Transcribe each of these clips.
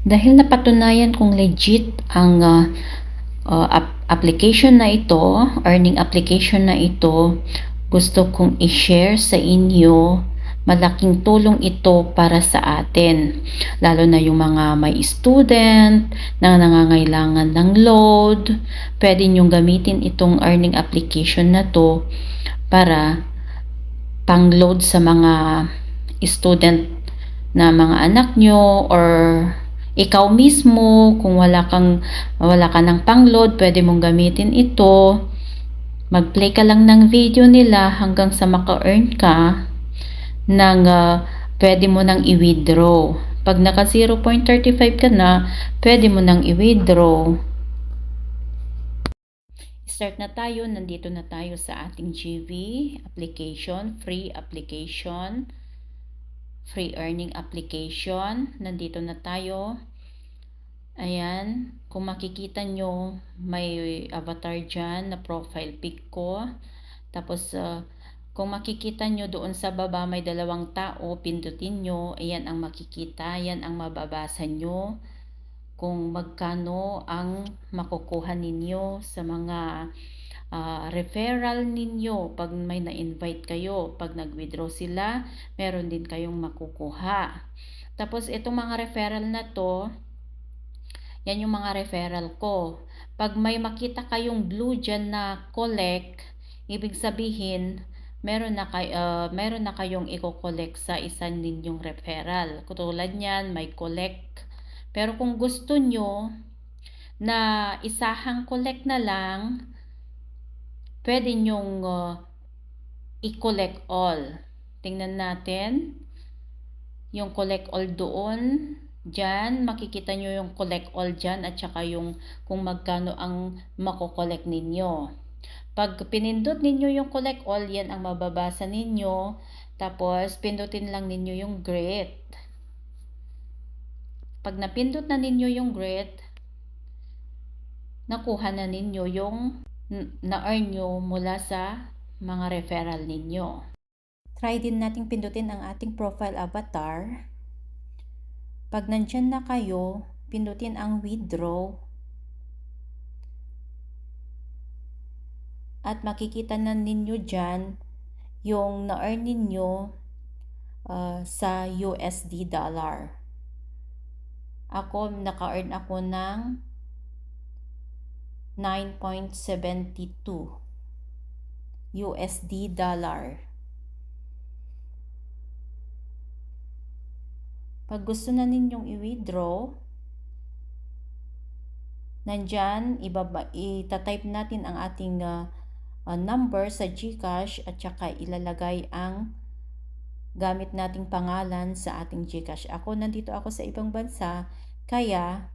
Dahil napatunayan kong legit ang application na ito, earning application na ito, gusto kong i-share sa inyo. Malaking tulong ito para sa atin, lalo na yung mga may student na nangangailangan ng load. Pwede nyong gamitin itong earning application na to para pang-load sa mga student na mga anak nyo, or ikaw mismo kung wala ka ng pang-load, pwede mong gamitin ito. Mag-play ka lang ng video nila hanggang sa maka-earn ka ng pwede mo nang i-withdraw. Pag naka 0.35 ka na, pwede mo nang i-withdraw. Start na tayo. Nandito na tayo sa ating GV application, free earning application. Nandito na tayo. Ayan, kung makikita nyo, may avatar dyan na profile pic ko. Tapos, kung makikita nyo doon sa baba, may dalawang tao, pindutin nyo. Ayan ang makikita, yan ang mababasa nyo. Kung magkano ang makukuha ninyo sa mga referral ninyo pag may na-invite kayo. Pag nag-withdraw sila, meron din kayong makukuha. Tapos, itong mga referral na to, yan yung mga referral ko. Pag may makita kayong blue dyan na collect, ibig sabihin, meron na kayong i-collect sa isa ninyong referral. Katulad niyan, may collect. Pero kung gusto nyo na isahang collect na lang, pwede nyong i-collect all. Tingnan natin yung collect all doon. Diyan, makikita nyo yung collect all dyan at saka yung kung magkano ang makokollect ninyo. Pag pinindot ninyo yung collect all, yan ang mababasa ninyo. Tapos, pindutin lang ninyo yung greet. Pag napindot na ninyo yung greet, nakuha na ninyo yung na-earn nyo mula sa mga referral ninyo. Try din nating pindutin ang ating profile avatar. Pag nandyan na kayo, pindutin ang withdraw. At makikita na ninyo dyan yung na-earn ninyo sa USD dollar. Ako, naka-earn ako ng 9.72 USD dollar. Pag gusto na ninyong i-withdraw, nandyan, itatype natin ang ating number sa GCash at saka ilalagay ang gamit nating pangalan sa ating GCash. Nandito ako sa ibang bansa, kaya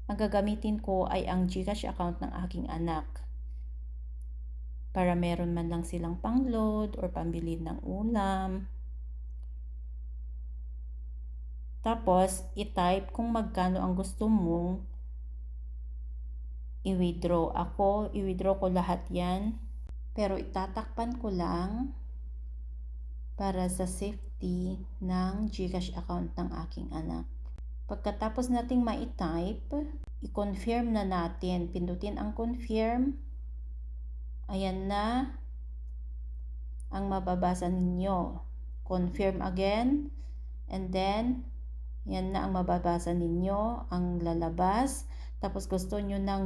ang gagamitin ko ay ang GCash account ng aking anak. Para meron man lang silang pang-load or pambili ng ulam. Tapos, i-type kung magkano ang gusto mong i-withdraw. I-withdraw ko lahat yan. Pero itatakpan ko lang para sa safety ng GCash account ng aking anak. Pagkatapos nating ma-type, i-confirm na natin. Pindutin ang confirm. Ayan na ang mababasa ninyo. Confirm again. And then, yan na ang mababasa ninyo, ang lalabas. Tapos gusto nyo ng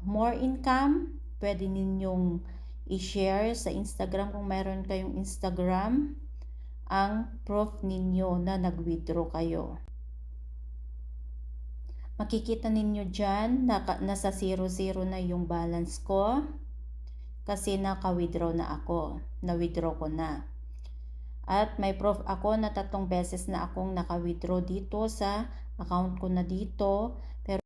more income, pwede ninyong i-share sa Instagram kung mayroon kayong Instagram ang proof ninyo na nag-withdraw kayo. Makikita ninyo dyan, nasa 0-0 na yung balance ko kasi naka-withdraw na ako. Na-withdraw ko na. At may proof ako na 3 beses na akong naka-withdraw dito sa account ko na dito. Pero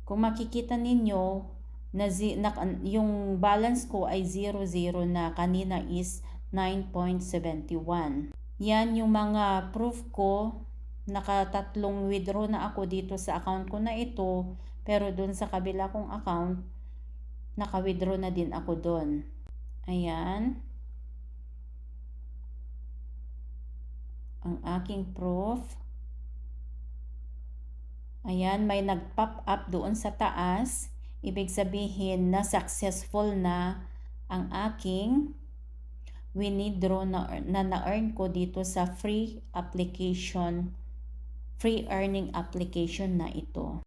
Kung makikita ninyo, yung balance ko ay 00 na, kanina is 9.71. Yan yung mga proof ko. Nakatatlong withdraw na ako dito sa account ko na ito, pero dun sa kabila kong account, naka-withdraw na din ako dun. Ayan. Ang aking proof. Ayan, may nag-pop up doon sa taas. Ibig sabihin na successful na ang aking withdraw na na-earn ko dito sa free earning application na ito.